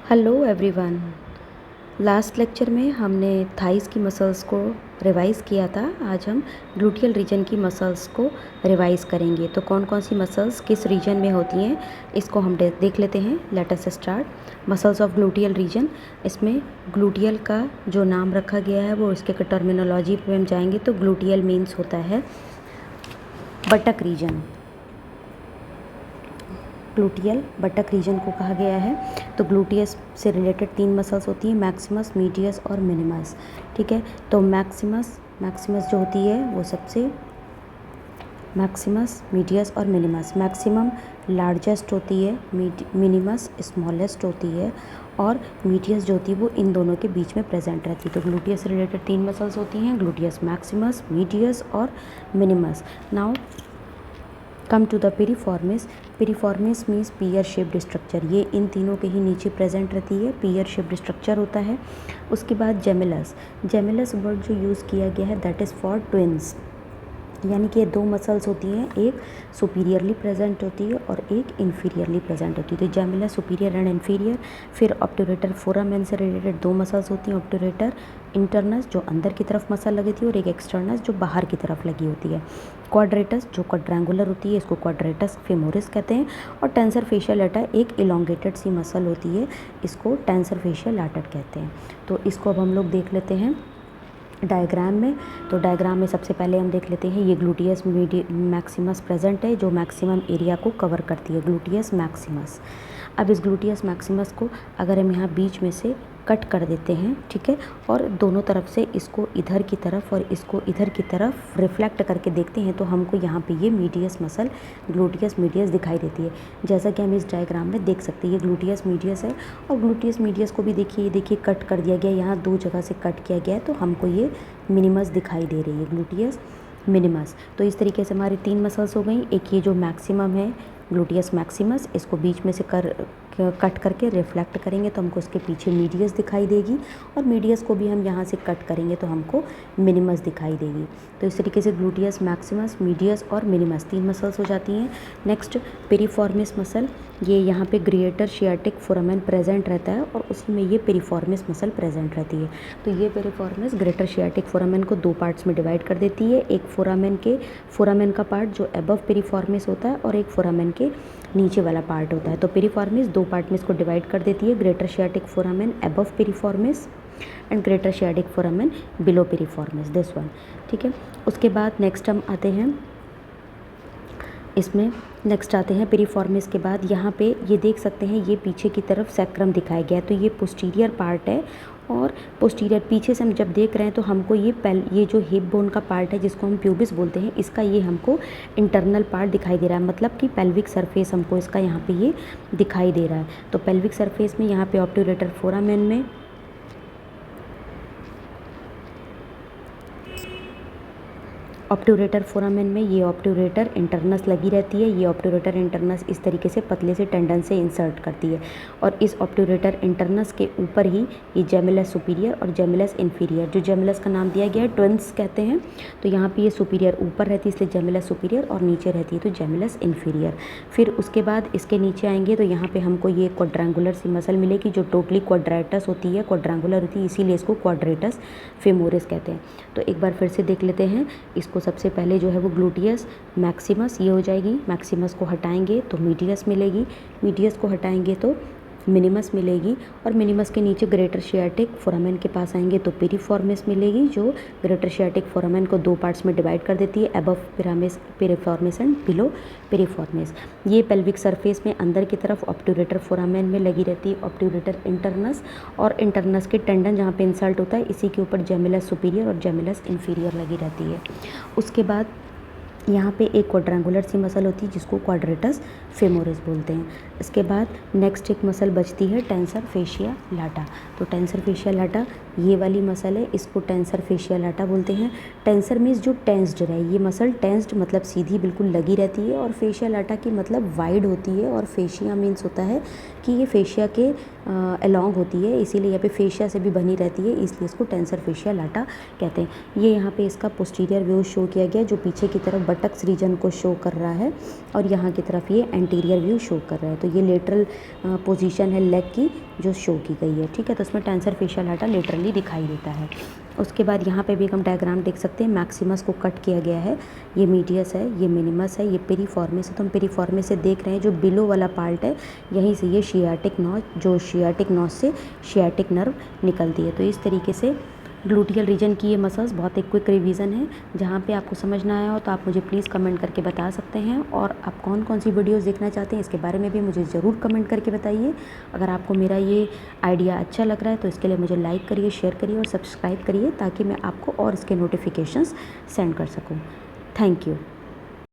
Hello everyone. Last lecture में हमने thighs की मसल्स को रिवाइज़ किया था। आज हम ग्लूटियल रीजन की मसल्स को रिवाइज़ करेंगे। तो कौन कौन सी मसल्स किस रीजन में होती हैं इसको हम देख लेते हैं। Let us start. Muscles of gluteal region. इसमें ग्लूटियल का जो नाम रखा गया है वो इसके टर्मिनोलॉजी पे हम जाएंगे तो ग्लूटियल मीन्स होता है बटक रीजन। ग्लूटियल बटक रीजन को कहा गया है। तो ग्लूटियस से रिलेटेड 3 मसल्स होती हैं, मैक्सिमस, मीडियस और मिनिमस। ठीक है, तो मैक्सिमस जो होती है वो सबसे मैक्सिमस, मीडियस और मिनिमस। मैक्सिमम लार्जेस्ट होती है, मिनिमस स्मॉलेस्ट होती है और मीडियस जो होती है वो इन दोनों के बीच में प्रेजेंट रहती है। तो ग्लूटियस से रिलेटेड 3 मसल्स होती हैं, ग्लूटियस मैक्सिमस, मीडियस और minimus. Now come to the piriformis. Piriformis means pear shaped structure. ये इन तीनों के ही नीचे प्रेजेंट रहती है, पियर शेप्ड स्ट्रक्चर होता है। उसके बाद जेमिलस। जेमिलस वर्ड जो यूज़ किया गया है दैट इज़ फॉर ट्विंस, यानी कि ये 2 मसल्स होती हैं, एक सुपीरियरली प्रेजेंट होती है और एक इन्फीरियरली प्रेजेंट होती है। तो जेमिलस सुपीरियर एंड इन्फीरियर। फिर ऑब्ट्यूरेटर फोरामेन से रिलेटेड 2 मसल्स होती हैं, ऑब्ट्यूरेटर इंटरनस जो अंदर की तरफ मसल लगी थी और एक एक्सटर्नस जो बाहर की तरफ लगी होती है। क्वाड्रेटस जो क्वाड्रेंगुलर होती है, इसको क्वाड्रेटस फेमोरिस कहते हैं। और टेंसर फेशियल लाटा एक इलोंगेटेड सी मसल होती है, इसको टेंसर फेशियल लाटा कहते हैं। तो इसको अब हम लोग देख लेते हैं डायग्राम में। तो डायग्राम में सबसे पहले हम देख लेते हैं, ये ग्लूटियस मैक्सिमस प्रेजेंट है जो मैक्सिमम एरिया को कवर करती है, ग्लूटियस मैक्सिमस। अब इस ग्लूटियस मैक्सिमस को अगर हम यहाँ बीच में से कट कर देते हैं, ठीक है, और दोनों तरफ से इसको इधर की तरफ और इसको इधर की तरफ रिफ्लेक्ट करके देखते हैं तो हमको यहाँ पे ये मीडियस मसल ग्लूटियस मीडियस दिखाई देती है। जैसा कि हम इस डायग्राम में देख सकते हैं, ये ग्लूटियस मीडियस है और ग्लूटियस मीडियस को भी देखिए, ये देखिए कट कर दिया गया, यहाँ 2 जगह से कट किया गया है तो हमको ये मिनिमस दिखाई दे रही है, ग्लूटियस मिनिमस। तो इस तरीके से हमारी 3 मसल्स हो गई। एक ये जो मैक्सिमम है ग्लूटियस मैक्सिमस, इसको बीच में से कट करके रिफ्लेक्ट करेंगे तो हमको इसके पीछे मीडियस दिखाई देगी और मीडियस को भी हम यहाँ से कट करेंगे तो हमको मिनिमस दिखाई देगी। तो इस तरीके से ग्लूटियस मैक्सिमस, मीडियस और मिनिमस 3 मसल्स हो जाती हैं। नेक्स्ट पिरिफॉर्मिस मसल, ये यहाँ पे ग्रेटर शियाटिक फोरामेन प्रेजेंट रहता है और उसी में ये पिरिफॉर्मिस मसल प्रेजेंट रहती है। तो ये पिरिफॉर्मिस ग्रेटर शियाटिक फोरामेन को 2 पार्ट्स में डिवाइड कर देती है। एक फोरामेन का पार्ट जो अबव पिरिफॉर्मिस होता है और एक फोरामेन के नीचे वाला पार्ट होता है। तो पिरिफॉर्मिस 2 पार्ट में इसको डिवाइड कर देती है, greater sciatic foramen above piriformis and greater sciatic foramen below piriformis, this one. ठीक है, उसके बाद नेक्स्ट हम आते हैं इसमें, नेक्स्ट आते हैं पिरिफॉर्मिस के बाद यहाँ पे ये देख सकते हैं, ये पीछे की तरफ सैक्रम दिखाया गया है। तो ये पोस्टीरियर पार्ट है और पोस्टीरियर पीछे से हम जब देख रहे हैं तो हमको ये जो हिप बोन का पार्ट है जिसको हम प्यूबिस बोलते हैं, इसका ये हमको इंटरनल पार्ट दिखाई दे रहा है, मतलब कि पेल्विक सरफेस हमको इसका यहाँ पे ये दिखाई दे रहा है। तो पेल्विक सरफेस में यहाँ पे ऑब्ट्यूरेटर फोरामेन में ऑब्ट्यूरेटर फोरामेन में ये ऑब्ट्यूरेटर इंटरनस लगी रहती है। ये ऑब्ट्यूरेटर इंटरनस इस तरीके से पतले से टेंडन से इंसर्ट करती है और इस ऑब्ट्यूरेटर इंटरनस के ऊपर ही ये जेमिलस सुपीरियर और जेमिलस इन्फीरियर, जो जेमिलस का नाम दिया गया है ट्विंस कहते हैं। तो यहाँ पे ये सुपीरियर ऊपर रहती है इसलिए जेमिलस सुपीरियर और नीचे रहती है तो जेमिलस इन्फीरियर। फिर उसके बाद इसके नीचे आएंगे तो यहाँ पर हमको ये क्वाड्रेंगुलर सी मसल मिलेगी जो टोटली क्वाड्रेटस होती है, क्वाड्रेंगुलर होती है, इसीलिए इसको क्वाड्रेटस फेमोरिस कहते हैं। तो एक बार फिर से देख लेते हैं इसको। सबसे पहले जो है वो ग्लूटियस मैक्सिमस ये हो जाएगी, मैक्सिमस को हटाएंगे तो मीडियस मिलेगी, मीडियस को हटाएंगे तो मिनिमस मिलेगी और मिनिमस के नीचे ग्रेटर शियाटिक फोरामेन के पास आएंगे तो पिरिफॉर्मिस मिलेगी जो ग्रेटर शियाटिक फोरामेन को 2 पार्ट्स में डिवाइड कर देती है, above piriformis and below piriformis. ये पेल्विक सरफेस में अंदर की तरफ ऑब्ट्यूरेटर फोरामेन में लगी रहती है ऑब्ट्यूरेटर इंटरनस और इंटरनस के टेंडन जहाँ पे इंसल्ट होता है इसी के ऊपर जेमिलस सुपीरियर और जेमिलस इन्फीरियर लगी रहती है। उसके बाद यहाँ पे एक क्वाड्रेंगुलर सी मसल होती है जिसको क्वाड्रेटस फेमोरिस बोलते हैं। इसके बाद नेक्स्ट एक मसल बचती है टेंसर फेशिया लाटा। तो टेंसर फेशिया लाटा ये वाली मसल है, इसको टेंसर फेशिया लाटा बोलते हैं। टेंसर मीन्स जो टेंस्ड रहे, ये मसल टेंस्ड मतलब सीधी बिल्कुल लगी रहती है, और फेशिया लाटा की मतलब वाइड होती है, और फेशिया मीन्स होता है कि ये फेशिया के अलोंग होती है, इसीलिए यहाँ पे फेशिया से भी बनी रहती है, इसलिए इसको टेंसर फेशिया लाटा कहते हैं। ये यहाँ पे इसका पोस्टीरियर व्यू शो किया गया, जो पीछे की तरफ बटक्स रीजन को शो कर रहा है, और यहाँ की तरफ ये एंटीरियर व्यू शो कर रहा है। तो ये लेटरल पोजीशन है लेग की जो शो की गई है, ठीक है। तो उसमें टेंसर फेशिया लाटा लेटरली दिखाई देता है। उसके बाद यहाँ पे भी हम डायग्राम देख सकते हैं, मैक्सिमस को कट किया गया है, ये मीडियस है, ये मिनिमस है, ये पेरीफॉर्मिस है। तो हम पेरीफॉर्मिस से देख रहे हैं जो बिलो वाला पार्ट है, यहीं से ये शियाटिक नॉच, जो शियाटिक नॉच से शियाटिक नर्व निकलती है। तो इस तरीके से ग्लूटियल रीजन की ये मसल्स बहुत एक क्विक रिवीजन है। जहाँ पे आपको समझ ना आया हो तो आप मुझे प्लीज़ कमेंट करके बता सकते हैं, और आप कौन कौन सी वीडियोस देखना चाहते हैं इसके बारे में भी मुझे ज़रूर कमेंट करके बताइए। अगर आपको मेरा ये आइडिया अच्छा लग रहा है तो इसके लिए मुझे लाइक करिए, शेयर करिए और सब्सक्राइब करिए, ताकि मैं आपको और इसके नोटिफिकेशंस सेंड कर सकूँ। Thank you.